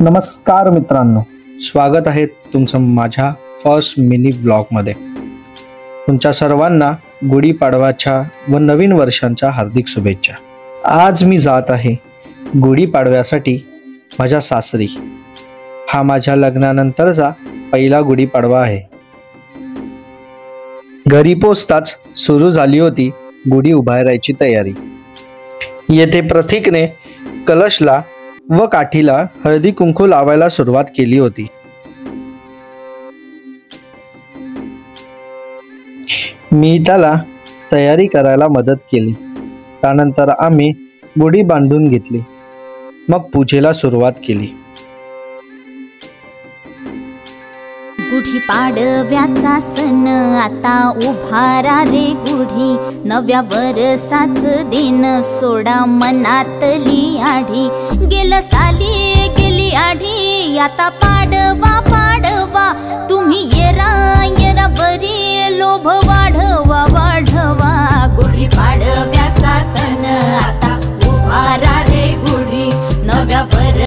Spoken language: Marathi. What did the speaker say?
नमस्कार मित्रांनो, स्वागत आहे तुमचं माझ्या फर्स्ट मिनी ब्लॉगमध्ये। तुमच्या सर्वांना गुढीपाडव्याच्या व नवीन वर्षांच्या हार्दिक शुभेच्छा। आज मी जात आहे गुढीपाडव्यासाठी माझ्या सासरी। हा माझ्या लग्नानंतरचा पहिला गुढीपाडवा आहे। घरी पोचताच सुरू झाली होती गुढी उभारायची तयारी। येथे प्रतीकने कलशला व काठीला हळदी कुंकू लावायला सुरुवात केली होती। मी त्याला तयारी करायला मदत केली। त्यानंतर आम्ही गुढी बांधून घेतली, मग पूजेला सुरुवात केली। गुढीपाडव्याचा सण आता उभारा रे गुढी, नव्या वर्षाच दिन सोडा मनातली आढी। गेलं साली गेली आढी, आता पाडवा तुम्ही येरा येरा बरी लोभ वाढवा।